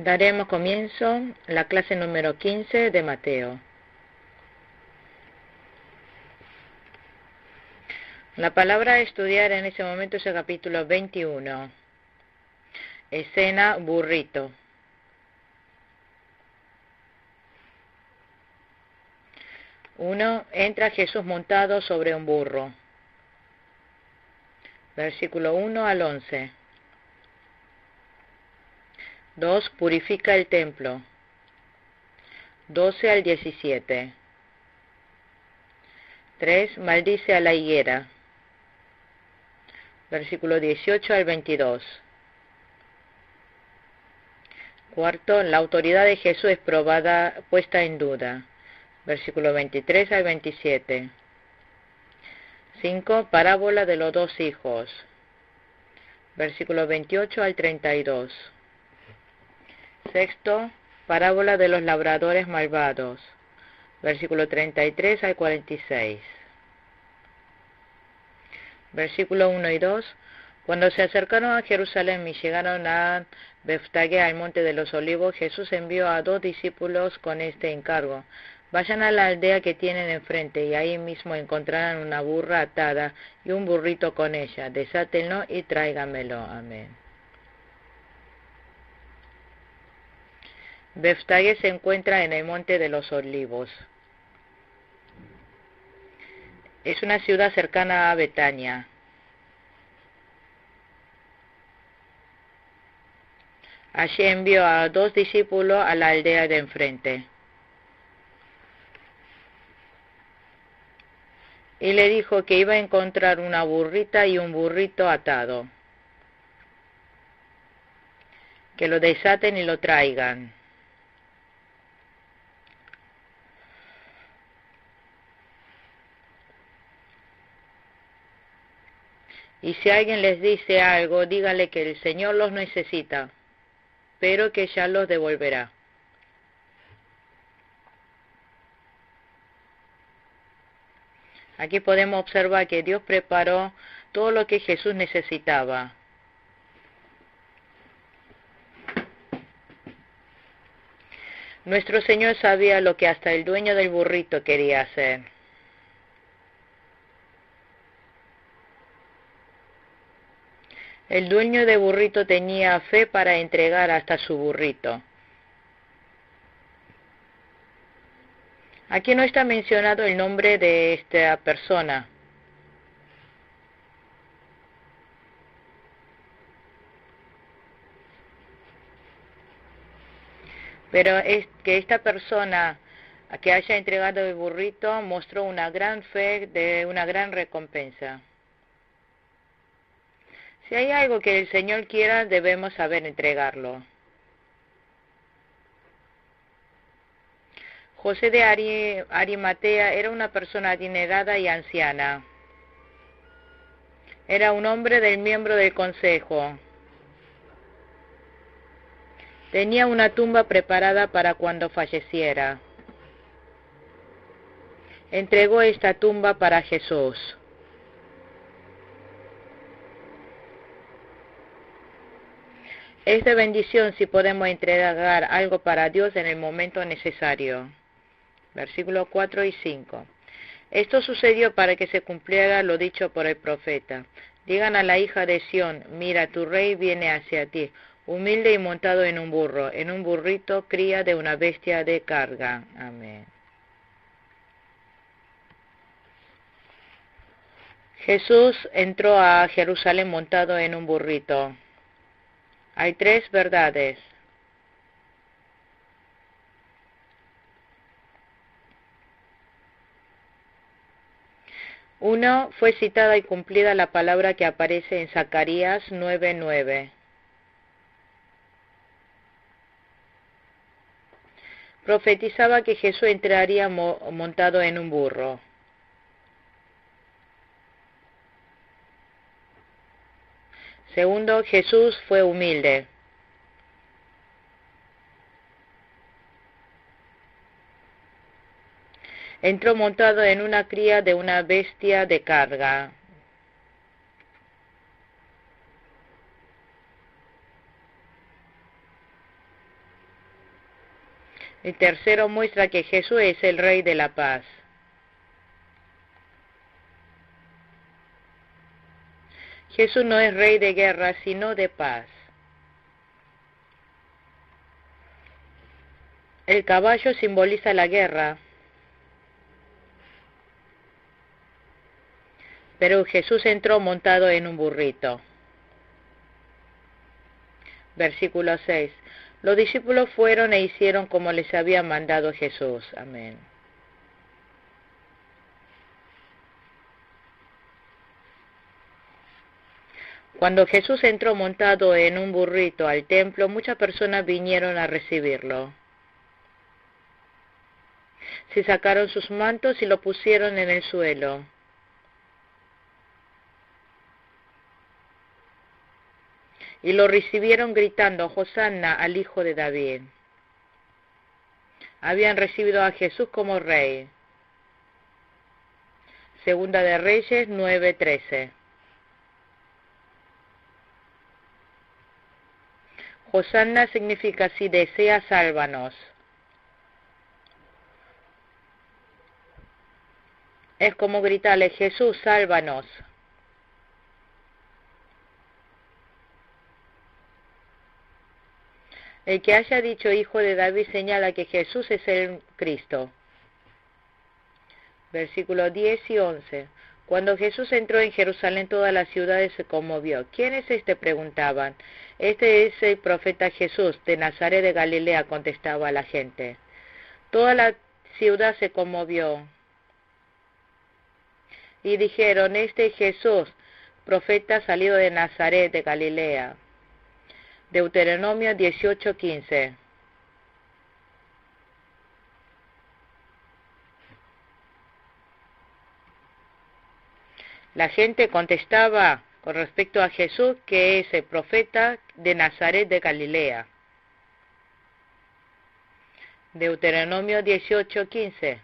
Daremos comienzo a la clase número 15 de Mateo. La palabra a estudiar en ese momento es el capítulo 21. Escena burrito. Entra Jesús montado sobre un burro. Versículo 1 al 11. 2. Purifica el templo. 12 al 17. 3. Maldice a la higuera. Versículo 18 al 22. 4. La autoridad de Jesús es puesta en duda. Versículo 23 al 27. 5. Parábola de los dos hijos. Versículo 28 al 32. 6. Parábola de los labradores malvados. Versículo 33 al 46. Versículo 1 y 2. Cuando se acercaron a Jerusalén y llegaron a Beftage, al monte de los olivos, Jesús envió a 2 discípulos con este encargo: vayan a la aldea que tienen enfrente, y ahí mismo encontrarán una burra atada y un burrito con ella. Desátenlo y tráigamelo. Amén. Beftage se encuentra en el monte de los olivos. Es una ciudad cercana a Betania. Allí envió a 2 discípulos a la aldea de enfrente. Y le dijo que iba a encontrar una burrita y un burrito atado. Que lo desaten y lo traigan. Y si alguien les dice algo, díganle que el Señor los necesita, pero que ya los devolverá. Aquí podemos observar que Dios preparó todo lo que Jesús necesitaba. Nuestro Señor sabía lo que hasta el dueño del burrito quería hacer. El dueño del burrito tenía fe para entregar hasta su burrito. Aquí no está mencionado el nombre de esta persona. Pero es que esta persona que haya entregado el burrito mostró una gran fe de una gran recompensa. Si hay algo que el Señor quiera, debemos saber entregarlo. José de Arimatea era una persona adinerada y anciana. Era un hombre del miembro del consejo. Tenía una tumba preparada para cuando falleciera. Entregó esta tumba para Jesús. Es de bendición si podemos entregar algo para Dios en el momento necesario. Versículos 4 y 5. Esto sucedió para que se cumpliera lo dicho por el profeta. Digan a la hija de Sión: mira, tu rey viene hacia ti, humilde y montado en un burro, en un burrito, cría de una bestia de carga. Amén. Jesús entró a Jerusalén montado en un burrito. Hay 3 verdades. Uno, fue citada y cumplida la palabra que aparece en Zacarías 9:9. Profetizaba que Jesús entraría montado en un burro. Segundo, Jesús fue humilde. Entró montado en una cría de una bestia de carga. El tercero muestra que Jesús es el Rey de la paz. Jesús no es rey de guerra, sino de paz. El caballo simboliza la guerra, pero Jesús entró montado en un burrito. Versículo 6. Los discípulos fueron e hicieron como les había mandado Jesús. Amén. Cuando Jesús entró montado en un burrito al templo, muchas personas vinieron a recibirlo. Se sacaron sus mantos y lo pusieron en el suelo. Y lo recibieron gritando, Hosanna al Hijo de David. Habían recibido a Jesús como Rey. Segunda de Reyes 9:13. Hosanna significa si desea, sálvanos. Es como gritarle, Jesús, sálvanos. El que haya dicho Hijo de David señala que Jesús es el Cristo. Versículos 10 y 11. Cuando Jesús entró en Jerusalén, todas las ciudades se conmovió. ¿Quién es este?, preguntaban. Este es el profeta Jesús, de Nazaret de Galilea, contestaba la gente. Toda la ciudad se conmovió. Y dijeron, este es Jesús, profeta salido de Nazaret de Galilea. Deuteronomio 18:15. La gente contestaba con respecto a Jesús que es el profeta de Nazaret de Galilea. Deuteronomio 18:15.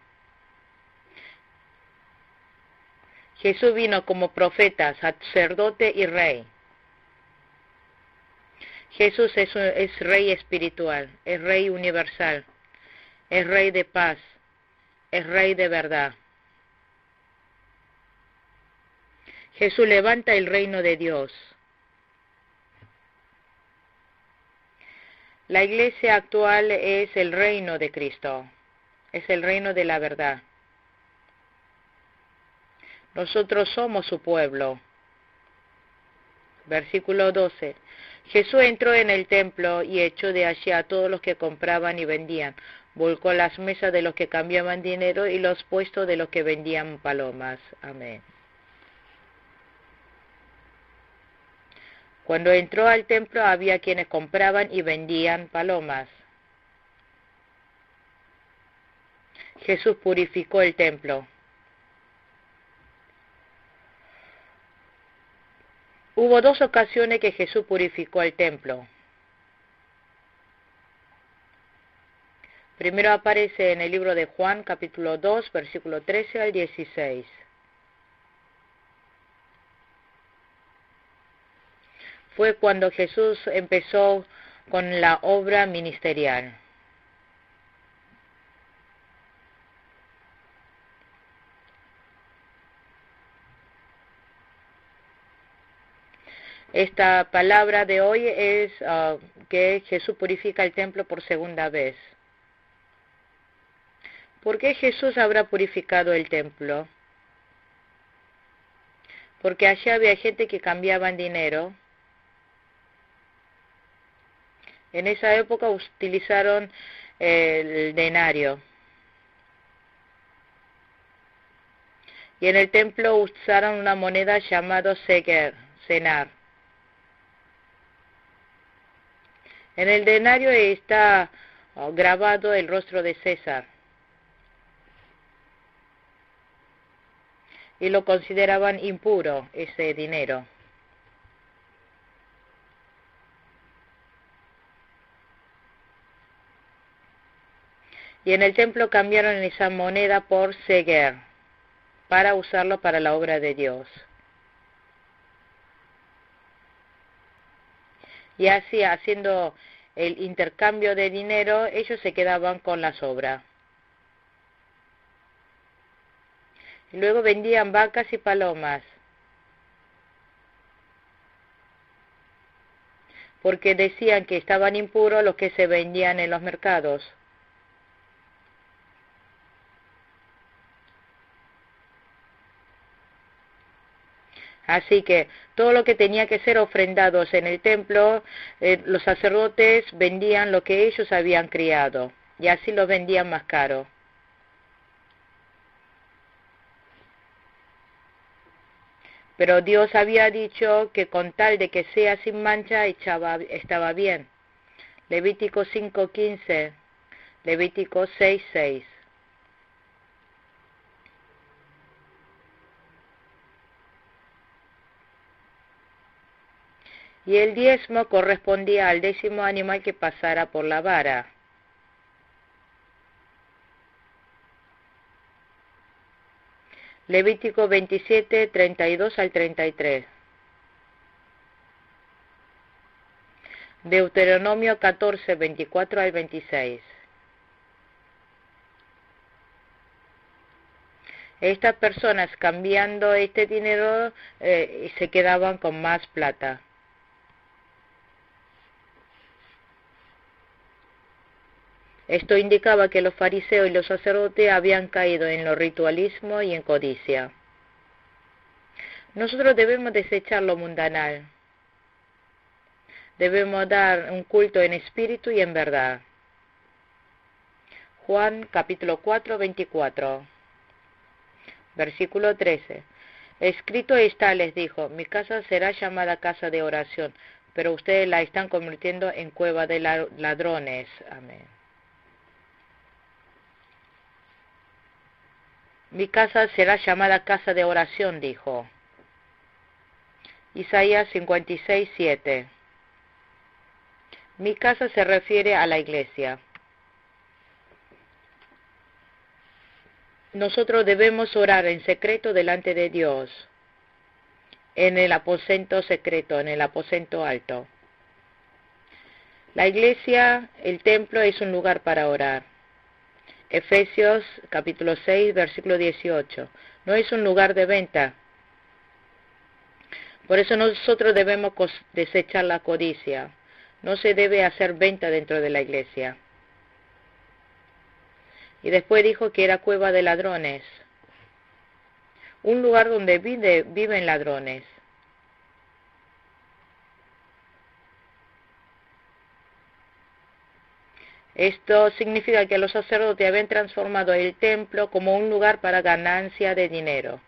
Jesús vino como profeta, sacerdote y rey. Jesús es rey espiritual, es rey universal, es rey de paz, es rey de verdad. Jesús levanta el reino de Dios. La iglesia actual es el reino de Cristo, es el reino de la verdad. Nosotros somos su pueblo. Versículo 12. Jesús entró en el templo y echó de allí a todos los que compraban y vendían. Volcó las mesas de los que cambiaban dinero y los puestos de los que vendían palomas. Amén. Cuando entró al templo había quienes compraban y vendían palomas. Jesús purificó el templo. Hubo dos ocasiones que Jesús purificó el templo. Primero aparece en el libro de Juan, capítulo 2, versículo 13 al 16. Fue cuando Jesús empezó con la obra ministerial. Esta palabra de hoy es que Jesús purifica el templo por segunda vez. ¿Por qué Jesús habrá purificado el templo? Porque allá había gente que cambiaban dinero. En esa época utilizaron el denario. Y en el templo usaron una moneda llamada senar. En el denario está grabado el rostro de César. Y lo consideraban impuro ese dinero. Y en el templo cambiaron esa moneda por seger, para usarlo para la obra de Dios. Y así, haciendo el intercambio de dinero, ellos se quedaban con la sobra. Luego vendían vacas y palomas, porque decían que estaban impuros los que se vendían en los mercados. Así que todo lo que tenía que ser ofrendados en el templo, los sacerdotes vendían lo que ellos habían criado, y así lo vendían más caro. Pero Dios había dicho que con tal de que sea sin mancha estaba bien. Levítico 5:15, Levítico 6:6. Y el diezmo correspondía al 10º animal que pasara por la vara. Levítico 27, 32 al 33. Deuteronomio 14, 24 al 26. Estas personas, cambiando este dinero, se quedaban con más plata. Esto indicaba que los fariseos y los sacerdotes habían caído en lo ritualismo y en codicia. Nosotros debemos desechar lo mundanal. Debemos dar un culto en espíritu y en verdad. Juan capítulo 4, 24. Versículo 13. Escrito está, les dijo, mi casa será llamada casa de oración, pero ustedes la están convirtiendo en cueva de ladrones. Amén. Mi casa será llamada casa de oración, dijo. Isaías 56, 7. Mi casa se refiere a la iglesia. Nosotros debemos orar en secreto delante de Dios, en el aposento secreto, en el aposento alto. La iglesia, el templo, es un lugar para orar. Efesios capítulo 6, versículo 18. No es un lugar de venta. Por eso nosotros debemos desechar la codicia. No se debe hacer venta dentro de la iglesia. Y después dijo que era cueva de ladrones. Un lugar donde viven ladrones. Esto significa que los sacerdotes habían transformado el templo como un lugar para ganancia de dinero.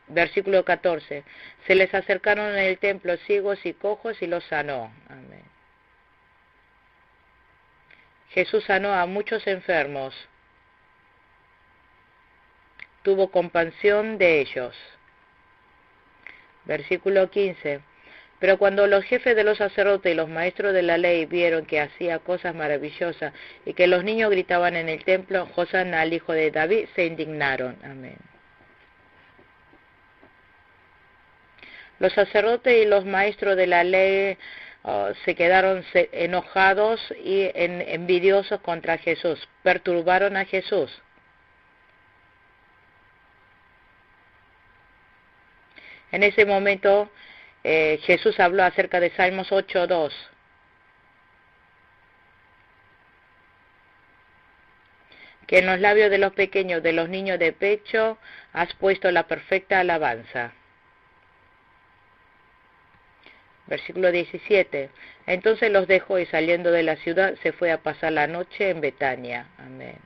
Versículo 14. Se les acercaron en el templo ciegos y cojos y los sanó. Amén. Jesús sanó a muchos enfermos. Tuvo compasión de ellos. Versículo 15. Pero cuando los jefes de los sacerdotes y los maestros de la ley vieron que hacía cosas maravillosas y que los niños gritaban en el templo, Hosana al hijo de David, se indignaron. Amén. Los sacerdotes y los maestros de la ley se quedaron enojados y envidiosos contra Jesús. Perturbaron a Jesús. En ese momento Jesús habló acerca de Salmos 8:2. Que en los labios de los pequeños, de los niños de pecho, has puesto la perfecta alabanza. Versículo 17. Entonces los dejó y saliendo de la ciudad se fue a pasar la noche en Betania. Amén.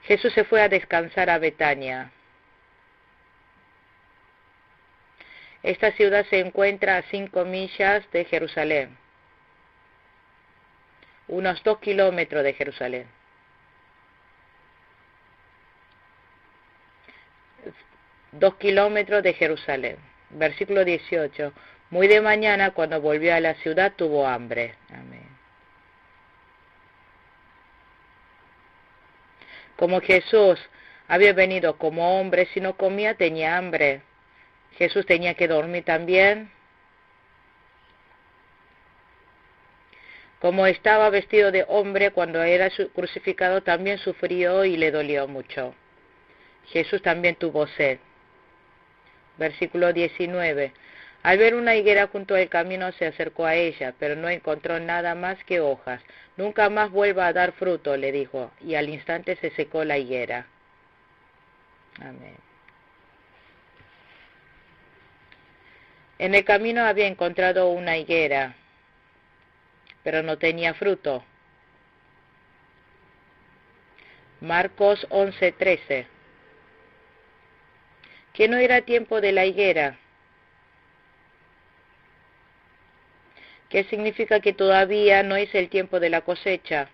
Jesús se fue a descansar a Betania. Esta ciudad se encuentra a 5 millas de Jerusalén, unos 2 kilómetros de Jerusalén. 2 kilómetros de Jerusalén. Versículo 18. Muy de mañana, cuando volvió a la ciudad, tuvo hambre. Amén. Como Jesús había venido como hombre, si no comía tenía hambre. Jesús tenía que dormir también. Como estaba vestido de hombre cuando era crucificado, también sufrió y le dolió mucho. Jesús también tuvo sed. Versículo 19. Al ver una higuera junto al camino se acercó a ella, pero no encontró nada más que hojas. Nunca más vuelva a dar fruto, le dijo, y al instante se secó la higuera. Amén. En el camino había encontrado una higuera, pero no tenía fruto. Marcos 11:13. Que no era tiempo de la higuera. ¿Qué significa que todavía no es el tiempo de la cosecha?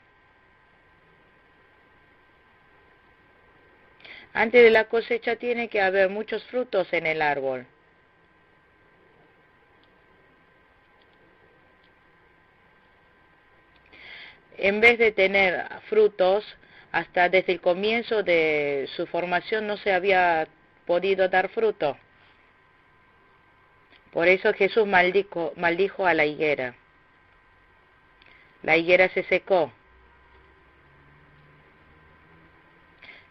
Antes de la cosecha tiene que haber muchos frutos en el árbol. En vez de tener frutos, hasta desde el comienzo de su formación no se había podido dar fruto. Por eso Jesús maldijo a la higuera. La higuera se secó.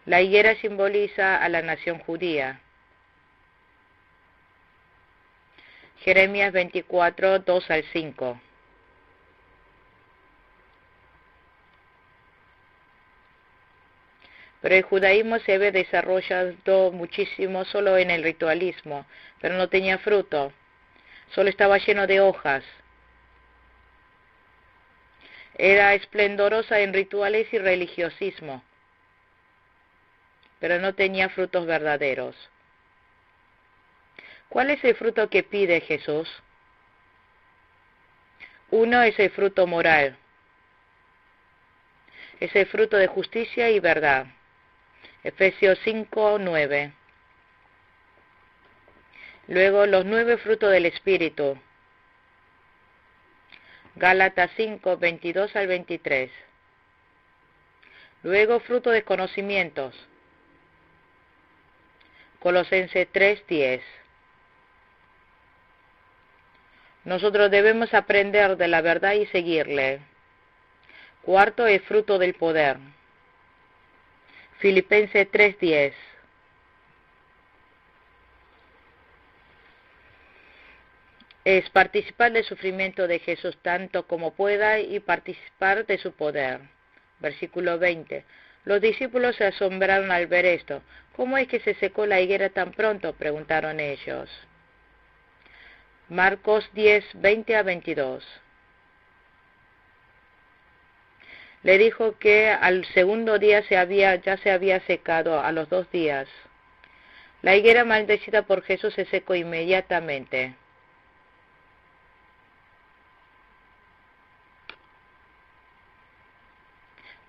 La higuera simboliza a la nación judía. Jeremías 24, 2 al 5. Pero el judaísmo se había desarrollado muchísimo solo en el ritualismo, pero no tenía fruto, solo estaba lleno de hojas. Era esplendorosa en rituales y religiosismo, pero no tenía frutos verdaderos. ¿Cuál es el fruto que pide Jesús? Uno es el fruto moral, es el fruto de justicia y verdad. Efesios 5, 9. Luego los 9 frutos del Espíritu. Gálatas 5, 22 al 23. Luego fruto de conocimientos. Colosenses 3, 10. Nosotros debemos aprender de la verdad y seguirle. Cuarto es fruto del poder. Filipenses 3, 10. Es participar del sufrimiento de Jesús tanto como pueda y participar de su poder. Versículo 20. Los discípulos se asombraron al ver esto. ¿Cómo es que se secó la higuera tan pronto?, preguntaron ellos. Marcos 10, 20 a 22. Le dijo que al segundo día ya se había secado, a los 2 días. La higuera maldecida por Jesús se secó inmediatamente.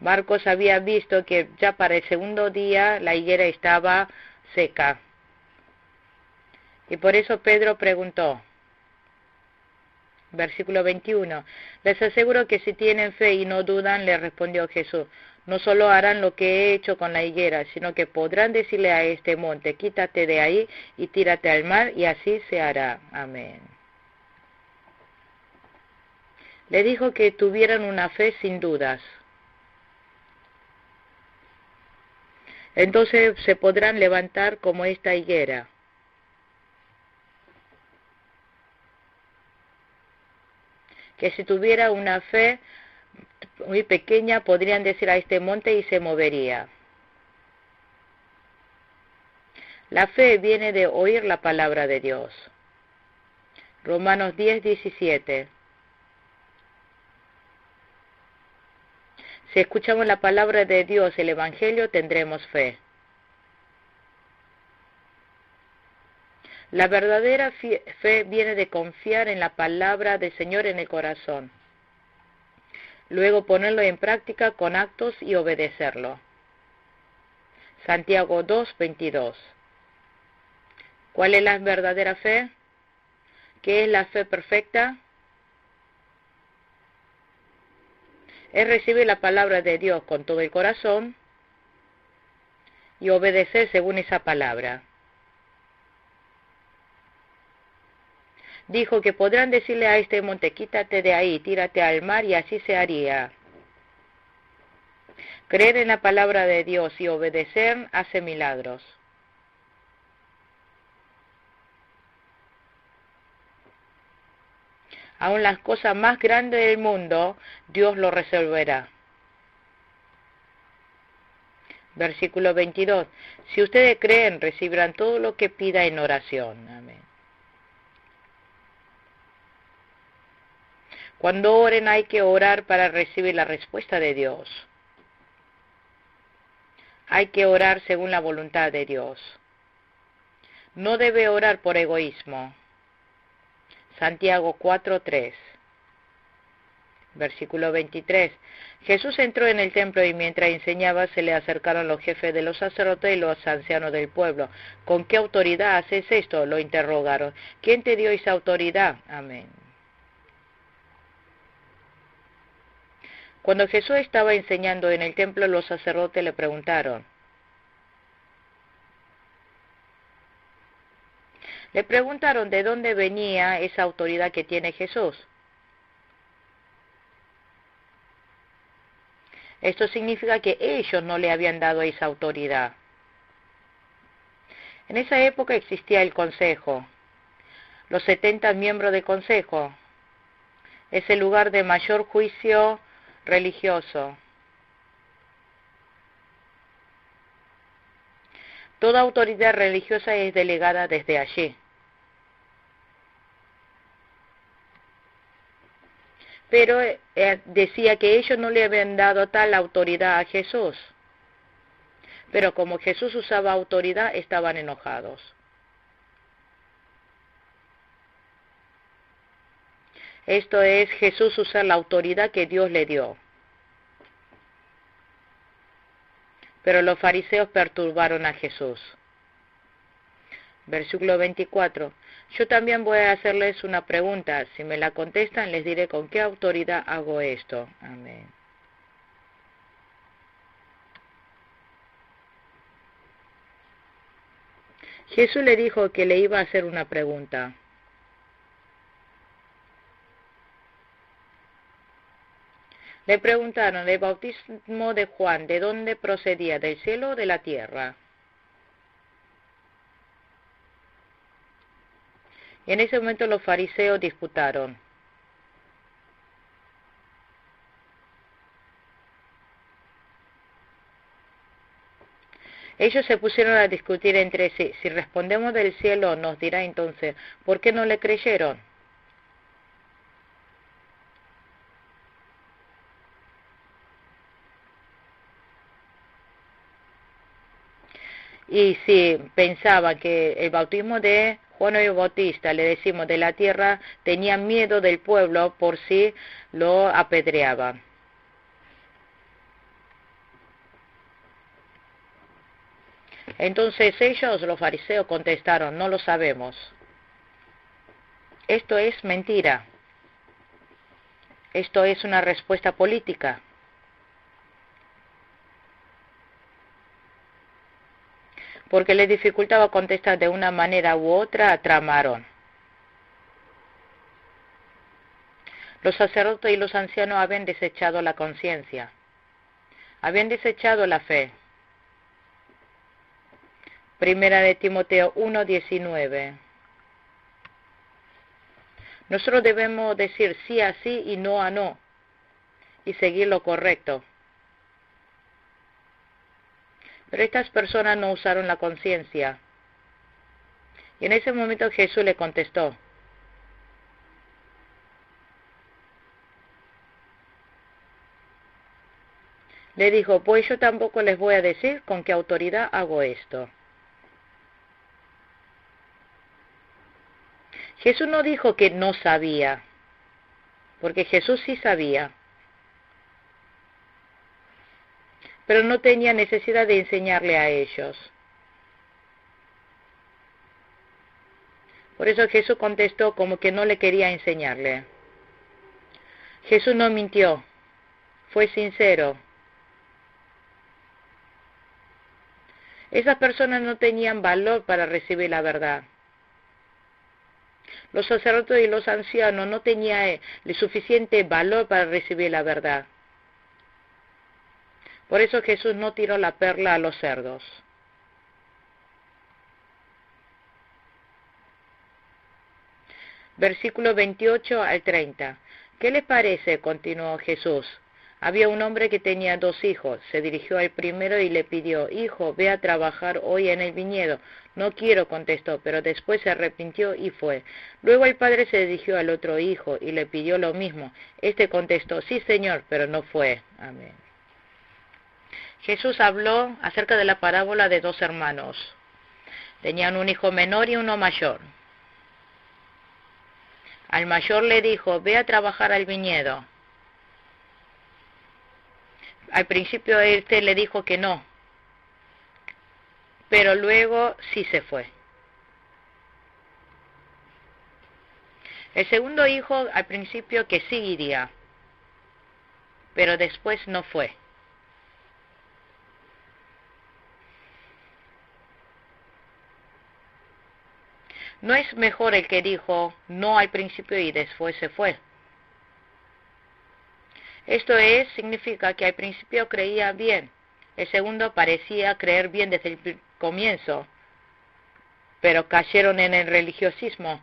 Marcos había visto que ya para el segundo día la higuera estaba seca. Y por eso Pedro preguntó, versículo 21, les aseguro que si tienen fe y no dudan, le respondió Jesús, no solo harán lo que he hecho con la higuera, sino que podrán decirle a este monte, quítate de ahí y tírate al mar, y así se hará. Amén. Le dijo que tuvieran una fe sin dudas. Entonces se podrán levantar como esta higuera. Que si tuviera una fe muy pequeña, podrían decir a este monte y se movería. La fe viene de oír la palabra de Dios. Romanos 10, 17. Si escuchamos la palabra de Dios, el Evangelio, tendremos fe. La verdadera fe viene de confiar en la palabra del Señor en el corazón. Luego ponerlo en práctica con actos y obedecerlo. Santiago 2, 22. ¿Cuál es la verdadera fe? ¿Qué es la fe perfecta? Es recibir la palabra de Dios con todo el corazón y obedecer según esa palabra. Dijo que podrán decirle a este monte, quítate de ahí, tírate al mar, y así se haría. Creer en la palabra de Dios y obedecer hace milagros. Aún las cosas más grandes del mundo, Dios lo resolverá. Versículo 22. Si ustedes creen, recibirán todo lo que pida en oración. Amén. Cuando oren hay que orar para recibir la respuesta de Dios. Hay que orar según la voluntad de Dios. No debe orar por egoísmo. Santiago 4:3. Versículo 23. Jesús entró en el templo y mientras enseñaba se le acercaron los jefes de los sacerdotes y los ancianos del pueblo. ¿Con qué autoridad haces esto?, lo interrogaron. ¿Quién te dio esa autoridad? Amén. Cuando Jesús estaba enseñando en el templo, los sacerdotes le preguntaron. Le preguntaron de dónde venía esa autoridad que tiene Jesús. Esto significa que ellos no le habían dado esa autoridad. En esa época existía el consejo, los 70 miembros del consejo. Es el lugar de mayor juicio religioso. Toda autoridad religiosa es delegada desde allí. Pero decía que ellos no le habían dado tal autoridad a Jesús. Pero como Jesús usaba autoridad, estaban enojados. Esto es Jesús usar la autoridad que Dios le dio. Pero los fariseos perturbaron a Jesús. Versículo 24. Yo también voy a hacerles una pregunta. Si me la contestan, les diré con qué autoridad hago esto. Amén. Jesús le dijo que le iba a hacer una pregunta. Le preguntaron, ¿el bautismo de Juan de dónde procedía? ¿Del cielo o de la tierra? Y en ese momento los fariseos disputaron. Ellos se pusieron a discutir entre sí. Si respondemos del cielo, nos dirá entonces, ¿por qué no le creyeron? Y si pensaban que el bautismo de Juan el Bautista, le decimos, de la tierra, tenían miedo del pueblo por si lo apedreaban. Entonces ellos, los fariseos, contestaron, no lo sabemos. Esto es mentira. Esto es una respuesta política. Porque les dificultaba contestar de una manera u otra, tramaron. Los sacerdotes y los ancianos habían desechado la conciencia. Habían desechado la fe. Primera de Timoteo 1:19. Nosotros debemos decir sí a sí y no a no, y seguir lo correcto. Pero estas personas no usaron la conciencia. Y en ese momento Jesús le contestó. Le dijo, pues yo tampoco les voy a decir con qué autoridad hago esto. Jesús no dijo que no sabía, porque Jesús sí sabía. Pero no tenía necesidad de enseñarle a ellos. Por eso Jesús contestó como que no le quería enseñarle. Jesús no mintió, fue sincero. Esas personas no tenían valor para recibir la verdad. Los sacerdotes y los ancianos no tenían el suficiente valor para recibir la verdad. Por eso Jesús no tiró la perla a los cerdos. Versículo 28 al 30. ¿Qué les parece?, continuó Jesús. Había un hombre que tenía 2 hijos. Se dirigió al primero y le pidió: hijo, ve a trabajar hoy en el viñedo. No quiero, contestó, pero después se arrepintió y fue. Luego el padre se dirigió al otro hijo y le pidió lo mismo. Este contestó: sí, señor, pero no fue. Amén. Jesús habló acerca de la parábola de 2 hermanos. Tenían un hijo menor y uno mayor. Al mayor le dijo: ve a trabajar al viñedo. Al principio este le dijo que no, pero luego sí se fue. El segundo hijo al principio que sí iría, pero después no fue. ¿No es mejor el que dijo no al principio y después se fue? Esto significa que al principio creía bien. El segundo parecía creer bien desde el comienzo, pero cayeron en el religiosismo.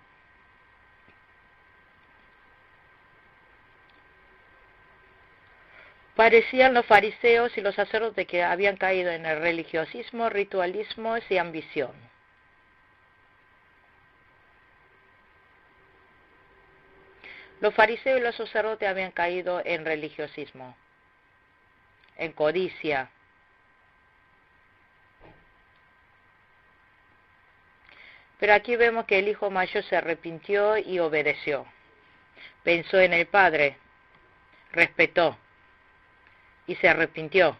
Parecían los fariseos y los sacerdotes que habían caído en el religiosismo, ritualismo y ambición. Los fariseos y los sacerdotes habían caído en religiosismo, en codicia. Pero aquí vemos que el hijo mayor se arrepintió y obedeció. Pensó en el padre, respetó y se arrepintió.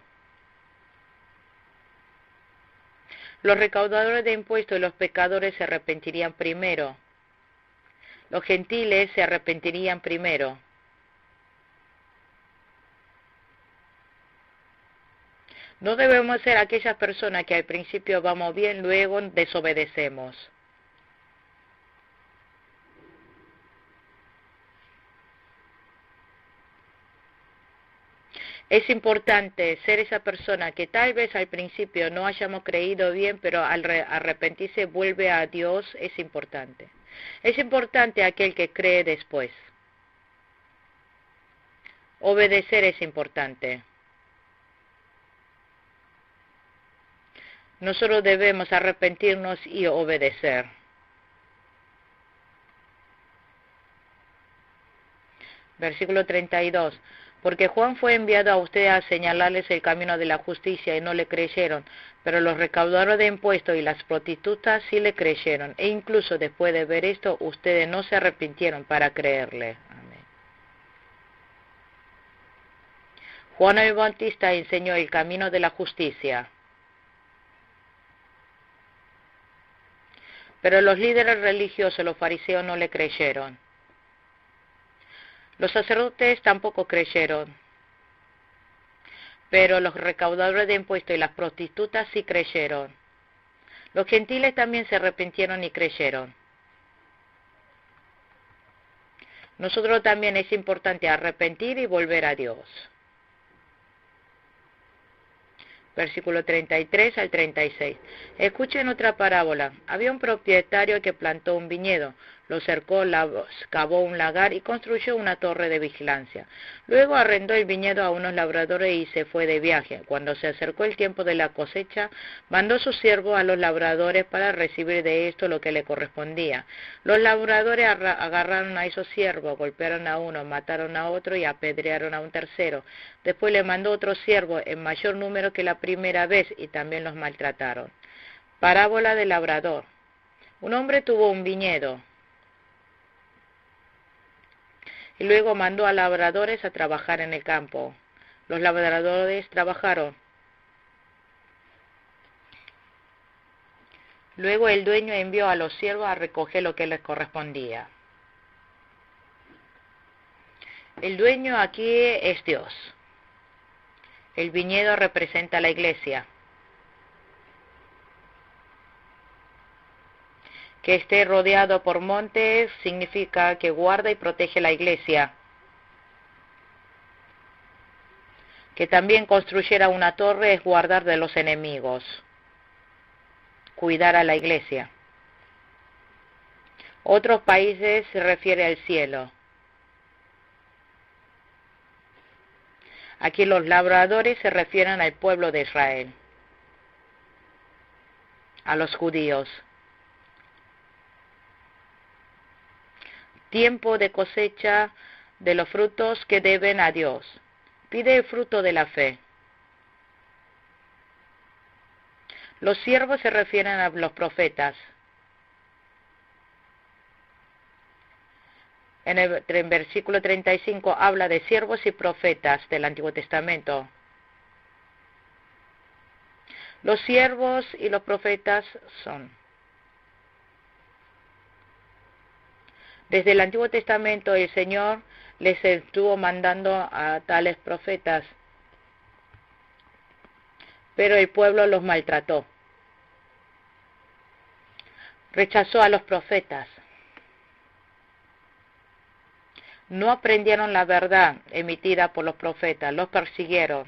Los recaudadores de impuestos y los pecadores se arrepentirían primero. Los gentiles se arrepentirían primero. No debemos ser aquellas personas que al principio vamos bien, luego desobedecemos. Es importante ser esa persona que tal vez al principio no hayamos creído bien, pero al arrepentirse vuelve a Dios. Es importante. Es importante aquel que cree después. Obedecer es importante. Nosotros debemos arrepentirnos y obedecer. Versículo 32. Porque Juan fue enviado a ustedes a señalarles el camino de la justicia y no le creyeron, pero los recaudadores de impuestos y las prostitutas sí le creyeron, e incluso después de ver esto, ustedes no se arrepintieron para creerle. Amén. Juan el Bautista enseñó el camino de la justicia, pero los líderes religiosos, los fariseos, no le creyeron. Los sacerdotes tampoco creyeron, pero los recaudadores de impuestos y las prostitutas sí creyeron. Los gentiles también se arrepintieron y creyeron. Nosotros también es importante arrepentir y volver a Dios. Versículo 33 al 36. Escuchen otra parábola. Había un propietario que plantó un viñedo, lo cercó, cavó un lagar y construyó una torre de vigilancia. Luego arrendó el viñedo a unos labradores y se fue de viaje. Cuando se acercó el tiempo de la cosecha, mandó sus siervos a los labradores para recibir de esto lo que le correspondía. Los labradores agarraron a esos siervos, golpearon a uno, mataron a otro y apedrearon a un tercero. Después le mandó otros siervos en mayor número que la primera vez y también los maltrataron. Parábola del labrador. Un hombre tuvo un viñedo y luego mandó a labradores a trabajar en el campo. Los labradores trabajaron. Luego el dueño envió a los siervos a recoger lo que les correspondía. El dueño aquí es Dios. El viñedo representa a la iglesia. Que esté rodeado por montes significa que guarda y protege la iglesia. Que también construyera una torre es guardar de los enemigos, cuidar a la iglesia. Otros países se refiere al cielo. Aquí los labradores se refieren al pueblo de Israel, a los judíos. Tiempo de cosecha de los frutos que deben a Dios. Pide el fruto de la fe. Los siervos se refieren a los profetas. En el versículo 35 habla de siervos y profetas del Antiguo Testamento. Los siervos y los profetas son. Desde el Antiguo Testamento el Señor les estuvo mandando a tales profetas, pero el pueblo los maltrató. Rechazó a los profetas. No aprendieron la verdad emitida por los profetas, los persiguieron.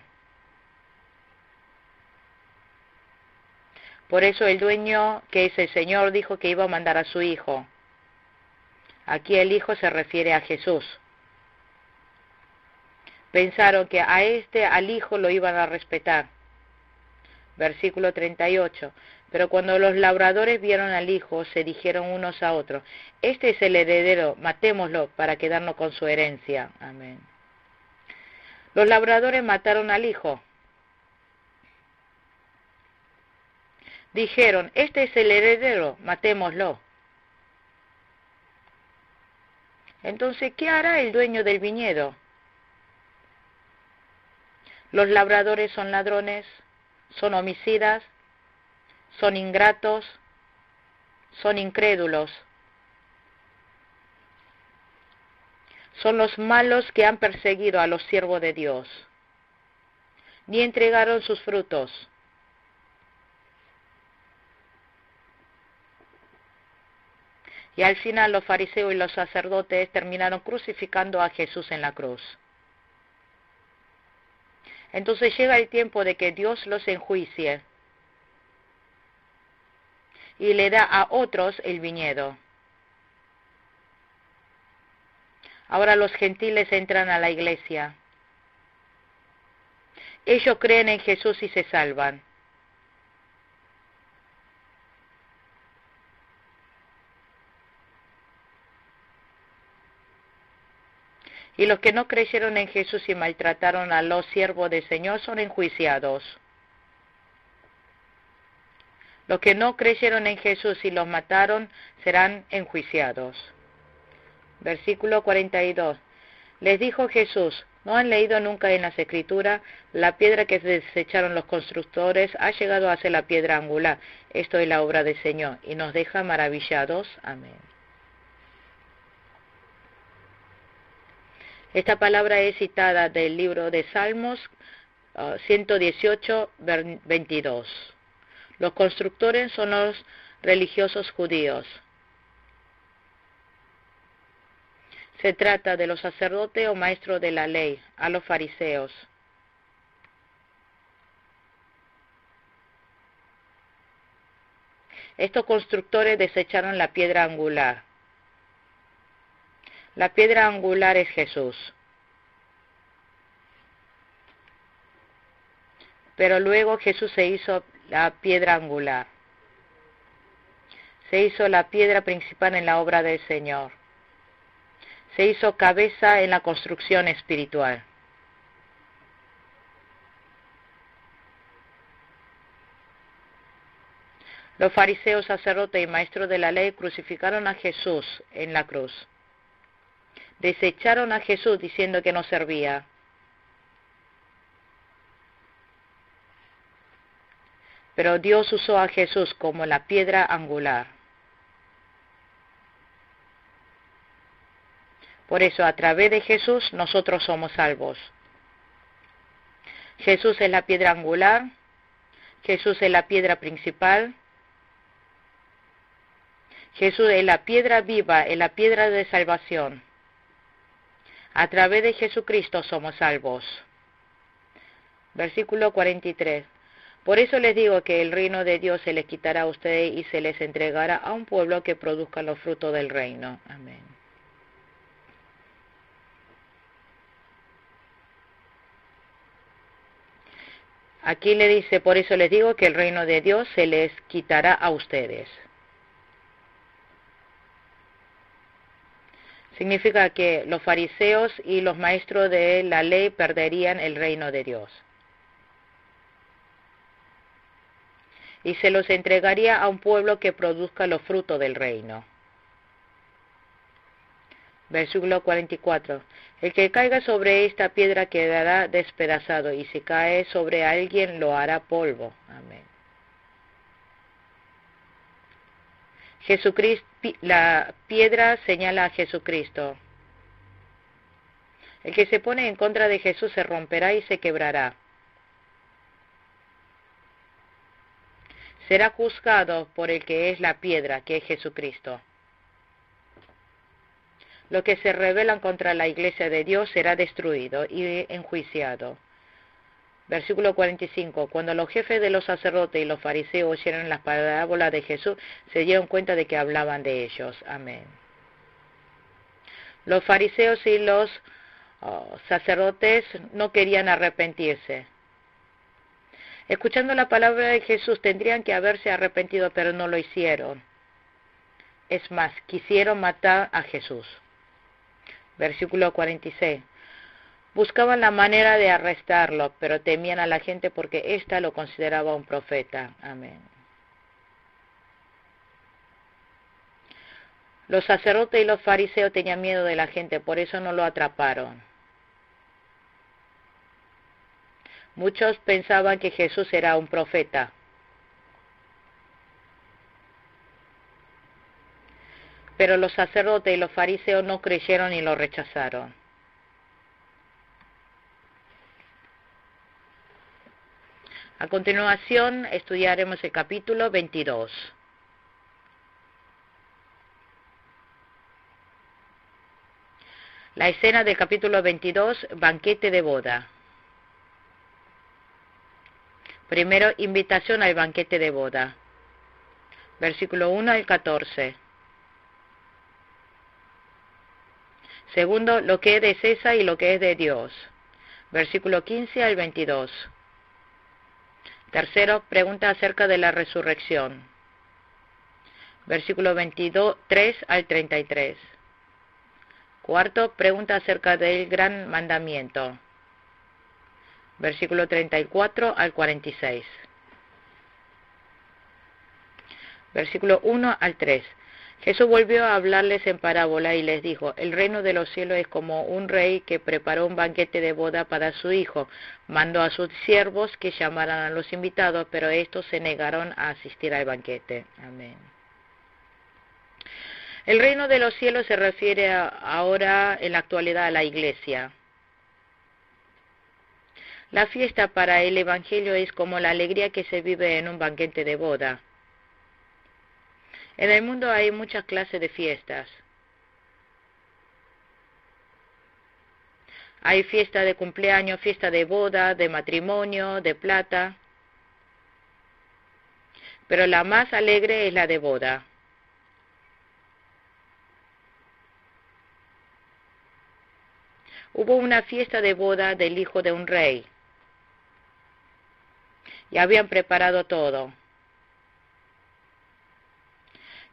Por eso el dueño, que es el Señor, dijo que iba a mandar a su Hijo. Aquí el Hijo se refiere a Jesús. Pensaron que al Hijo lo iban a respetar. Versículo 38. Pero cuando los labradores vieron al Hijo, se dijeron unos a otros, este es el heredero, matémoslo para quedarnos con su herencia. Amén. Los labradores mataron al Hijo. Dijeron, este es el heredero, matémoslo. Entonces, ¿qué hará el dueño del viñedo? Los labradores son ladrones, son homicidas, son ingratos, son incrédulos. Son los malos que han perseguido a los siervos de Dios, ni entregaron sus frutos. Y al final los fariseos y los sacerdotes terminaron crucificando a Jesús en la cruz. Entonces llega el tiempo de que Dios los enjuicie y le da a otros el viñedo. Ahora los gentiles entran a la iglesia. Ellos creen en Jesús y se salvan. Y los que no creyeron en Jesús y maltrataron a los siervos del Señor son enjuiciados. Los que no creyeron en Jesús y los mataron serán enjuiciados. Versículo 42. Les dijo Jesús, ¿no han leído nunca en las Escrituras? La piedra que desecharon los constructores ha llegado a ser la piedra angular. Esto es la obra del Señor y nos deja maravillados. Amén. Esta palabra es citada del libro de Salmos 118, 22. Los constructores son los religiosos judíos. Se trata de los sacerdotes o maestros de la ley, a los fariseos. Estos constructores desecharon la piedra angular. La piedra angular es Jesús. Pero luego Jesús se hizo la piedra angular. Se hizo la piedra principal en la obra del Señor. Se hizo cabeza en la construcción espiritual. Los fariseos, sacerdotes y maestros de la ley crucificaron a Jesús en la cruz. Desecharon a Jesús diciendo que no servía. Pero Dios usó a Jesús como la piedra angular. Por eso, a través de Jesús, nosotros somos salvos. Jesús es la piedra angular. Jesús es la piedra principal. Jesús es la piedra viva, es la piedra de salvación. A través de Jesucristo somos salvos. Versículo 43. Por eso les digo que el reino de Dios se les quitará a ustedes y se les entregará a un pueblo que produzca los frutos del reino. Amén. Aquí le dice, por eso les digo que el reino de Dios se les quitará a ustedes. Significa que los fariseos y los maestros de la ley perderían el reino de Dios. Y se los entregaría a un pueblo que produzca los frutos del reino. Versículo 44. El que caiga sobre esta piedra quedará despedazado, y si cae sobre alguien lo hará polvo. Amén. Jesucristo, la piedra señala a Jesucristo. El que se pone en contra de Jesús se romperá y se quebrará. Será juzgado por el que es la piedra, que es Jesucristo. Los que se rebelan contra la iglesia de Dios será destruido y enjuiciado. Versículo 45. Cuando los jefes de los sacerdotes y los fariseos oyeron las parábolas de Jesús, se dieron cuenta de que hablaban de ellos. Amén. Los fariseos y los sacerdotes no querían arrepentirse. Escuchando la palabra de Jesús tendrían que haberse arrepentido, pero no lo hicieron. Es más, quisieron matar a Jesús. Versículo 46. Buscaban la manera de arrestarlo, pero temían a la gente porque ésta lo consideraba un profeta. Amén. Los sacerdotes y los fariseos tenían miedo de la gente, por eso no lo atraparon. Muchos pensaban que Jesús era un profeta. Pero los sacerdotes y los fariseos no creyeron y lo rechazaron. A continuación estudiaremos el capítulo 22. La escena del capítulo 22, banquete de boda. Primero, invitación al banquete de boda. Versículo 1 al 14. Segundo, lo que es de César y lo que es de Dios. Versículo 15 al 22. Tercero, pregunta acerca de la resurrección. Versículo 23 al 33. Cuarto, pregunta acerca del gran mandamiento. Versículo 34 al 46. Versículo 1 al 3. Jesús volvió a hablarles en parábola y les dijo, el reino de los cielos es como un rey que preparó un banquete de boda para su hijo. Mandó a sus siervos que llamaran a los invitados, pero estos se negaron a asistir al banquete. Amén. El reino de los cielos se refiere ahora en la actualidad a la iglesia. La fiesta para el evangelio es como la alegría que se vive en un banquete de boda. En el mundo hay muchas clases de fiestas. Hay fiesta de cumpleaños, fiesta de boda, de matrimonio, de plata. Pero la más alegre es la de boda. Hubo una fiesta de boda del hijo de un rey. Y habían preparado todo.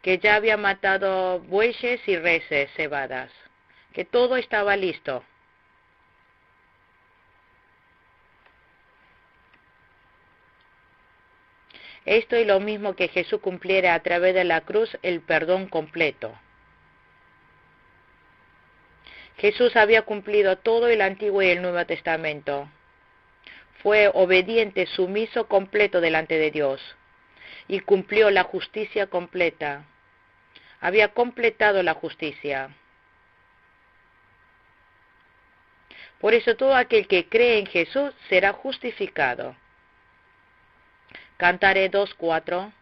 Que ya había matado bueyes y reses cebadas, que todo estaba listo. Esto es lo mismo que Jesús cumpliera a través de la cruz el perdón completo. Jesús había cumplido todo el Antiguo y el Nuevo Testamento. Fue obediente, sumiso, completo delante de Dios. Y cumplió la justicia completa. Había completado la justicia. Por eso todo aquel que cree en Jesús será justificado. Cantaré 2:4.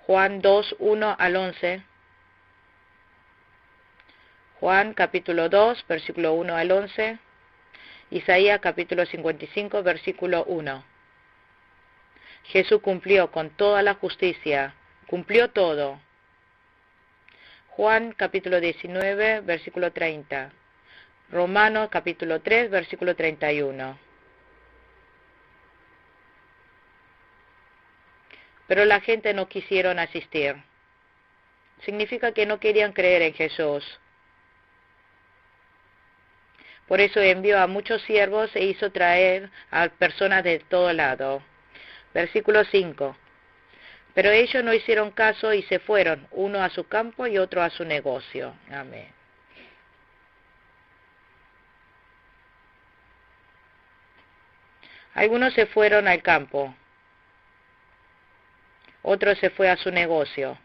Juan 2, 1 al 11. Juan capítulo 2, versículo 1 al 11. Isaías capítulo 55, versículo 1. Jesús cumplió con toda la justicia, cumplió todo. Juan capítulo 19, versículo 30. Romanos capítulo 3, versículo 31. Pero la gente no quisieron asistir. Significa que no querían creer en Jesús. Por eso envió a muchos siervos e hizo traer a personas de todo lado. Versículo 5. Pero ellos no hicieron caso y se fueron, uno a su campo y otro a su negocio. Amén. Algunos se fueron al campo, otro se fue a su negocio.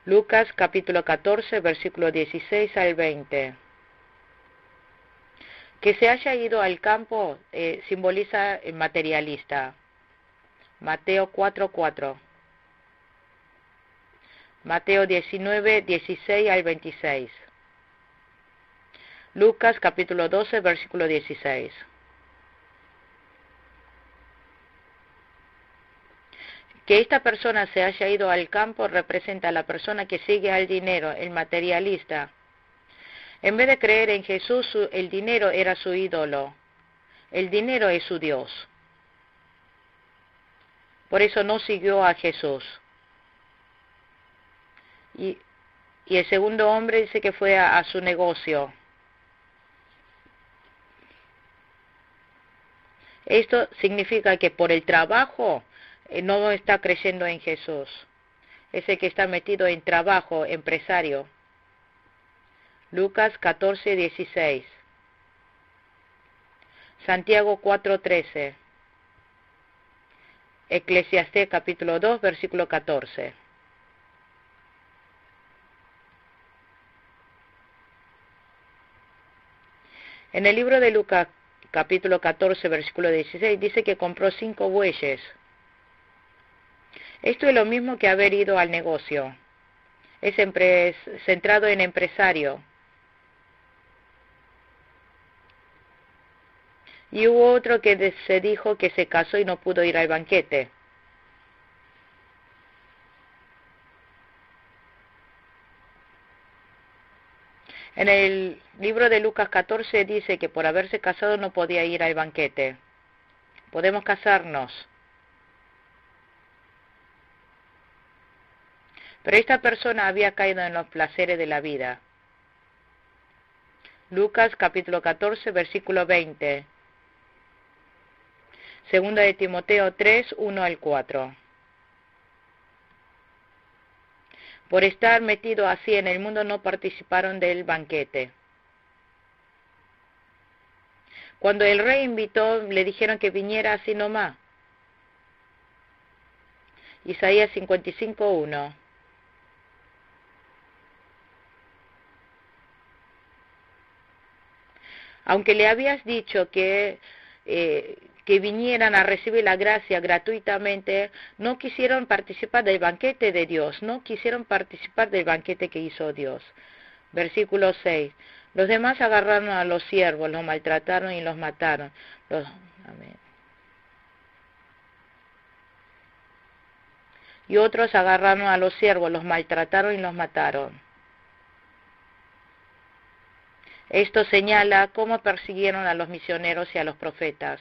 Lucas capítulo 14, versículo 16 al 20. Que se haya ido al campo simboliza el materialista. Mateo 4:4. Mateo 19, 16 al 26. Lucas capítulo 12, versículo 16. Que esta persona se haya ido al campo representa a la persona que sigue al dinero, el materialista. En vez de creer en Jesús, el dinero era su ídolo. El dinero es su Dios. Por eso no siguió a Jesús. Y el segundo hombre dice que fue a su negocio. Esto significa que por el trabajo no está creyendo en Jesús. Ese que está metido en trabajo, empresario. Lucas 14, 16. Santiago 4, 13. Eclesiastés capítulo 2, versículo 14. En el libro de Lucas capítulo 14, versículo 16, dice que compró 5 bueyes. Esto es lo mismo que haber ido al negocio. Es centrado en empresario. Y hubo otro que se dijo que se casó y no pudo ir al banquete. En el libro de Lucas 14 dice que por haberse casado no podía ir al banquete. Podemos casarnos. Pero esta persona había caído en los placeres de la vida. Lucas capítulo 14, versículo 20. Segunda de Timoteo 3, 1 al 4. Por estar metido así en el mundo no participaron del banquete. Cuando el rey invitó, le dijeron que viniera así nomás. Isaías 55, 1. Aunque le habías dicho que vinieran a recibir la gracia gratuitamente, no quisieron participar del banquete de Dios, no quisieron participar del banquete que hizo Dios. Versículo 6. Los demás agarraron a los siervos, los maltrataron y los mataron. Amén. Y otros agarraron a los siervos, los maltrataron y los mataron. Esto señala cómo persiguieron a los misioneros y a los profetas.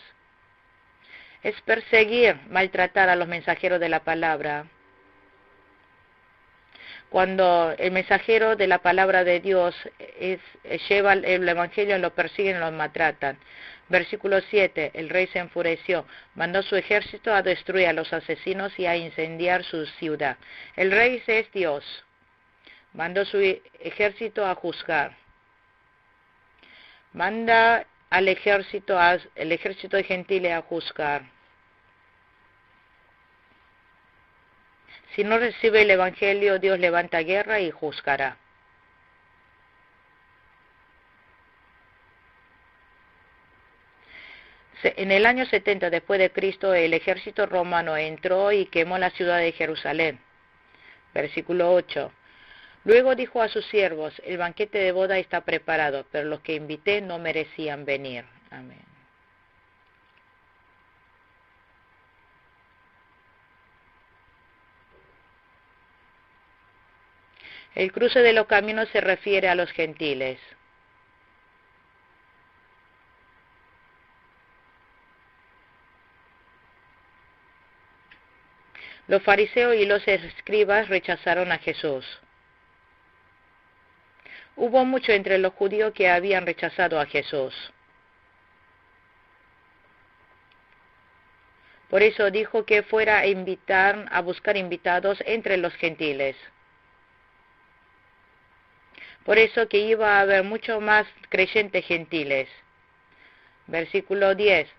Es perseguir, maltratar a los mensajeros de la palabra. Cuando el mensajero de la palabra de Dios lleva el evangelio, lo persiguen y lo maltratan. Versículo 7, el rey se enfureció, mandó su ejército a destruir a los asesinos y a incendiar su ciudad. El rey es Dios, mandó su ejército a juzgar. Manda al ejército de gentiles a juzgar. Si no recibe el evangelio, Dios levanta guerra y juzgará. En el año 70 después de Cristo, el ejército romano entró y quemó la ciudad de Jerusalén. Versículo 8. Luego dijo a sus siervos, el banquete de boda está preparado, pero los que invité no merecían venir. Amén. El cruce de los caminos se refiere a los gentiles. Los fariseos y los escribas rechazaron a Jesús. Hubo mucho entre los judíos que habían rechazado a Jesús. Por eso dijo que fuera a buscar invitados entre los gentiles. Por eso que iba a haber mucho más creyentes gentiles. Versículo 10.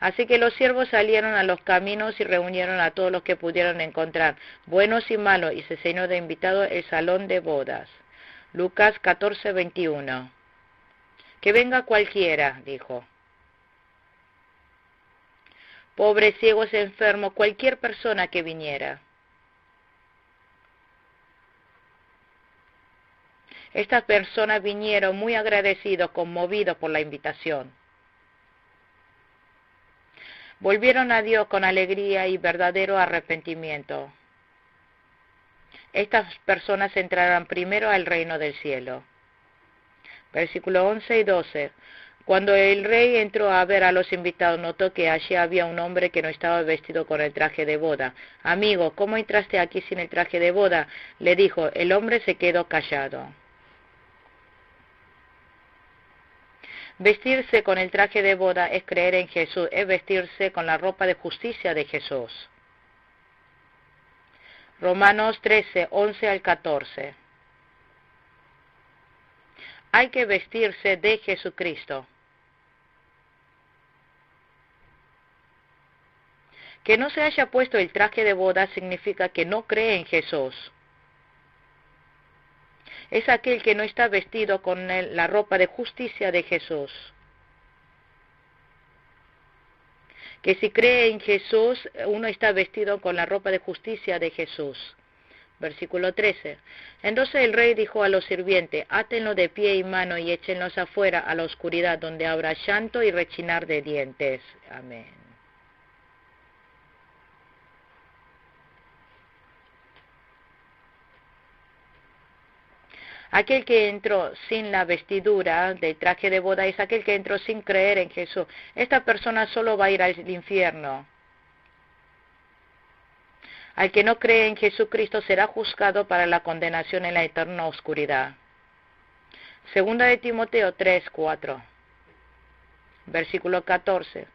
Así que los siervos salieron a los caminos y reunieron a todos los que pudieron encontrar, buenos y malos, y se llenó de invitados el salón de bodas. Lucas 14:21. Que venga cualquiera, dijo. Pobres, ciegos, enfermos, cualquier persona que viniera. Estas personas vinieron muy agradecidos, conmovidos por la invitación. Volvieron a Dios con alegría y verdadero arrepentimiento. Estas personas entrarán primero al reino del cielo. Versículos 11 y 12. Cuando el rey entró a ver a los invitados, notó que allí había un hombre que no estaba vestido con el traje de boda. Amigo, ¿cómo entraste aquí sin el traje de boda? Le dijo. El hombre se quedó callado. Vestirse con el traje de boda es creer en Jesús, es vestirse con la ropa de justicia de Jesús. Romanos 13, 11 al 14. Hay que vestirse de Jesucristo. Que no se haya puesto el traje de boda significa que no cree en Jesús. Es aquel que no está vestido con la ropa de justicia de Jesús. Que si cree en Jesús, uno está vestido con la ropa de justicia de Jesús. Versículo 13. Entonces el rey dijo a los sirvientes, átenlo de pie y mano y échenlos afuera a la oscuridad, donde habrá llanto y rechinar de dientes. Amén. Aquel que entró sin la vestidura del traje de boda es aquel que entró sin creer en Jesús. Esta persona solo va a ir al infierno. Al que no cree en Jesucristo será juzgado para la condenación en la eterna oscuridad. Segunda de Timoteo 3, 4. Versículo 14.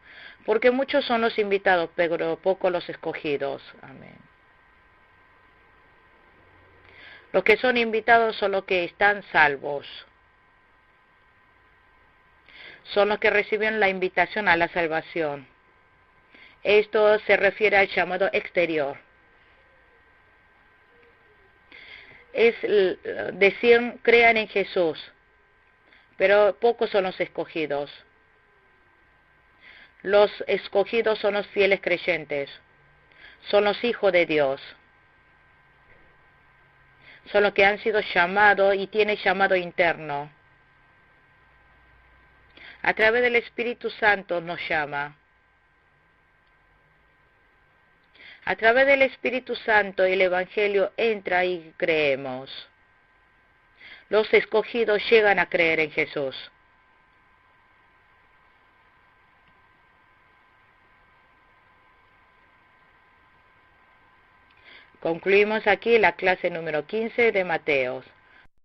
Porque muchos son los invitados, pero pocos los escogidos. Amén. Los que son invitados son los que están salvos. Son los que recibieron la invitación a la salvación. Esto se refiere al llamado exterior. Es decir, crean en Jesús, pero pocos son los escogidos. Los escogidos son los fieles creyentes, son los hijos de Dios. Son los que han sido llamados y tienen llamado interno. A través del Espíritu Santo nos llama. A través del Espíritu Santo el Evangelio entra y creemos. Los escogidos llegan a creer en Jesús. Concluimos aquí la clase número 15 de Mateos.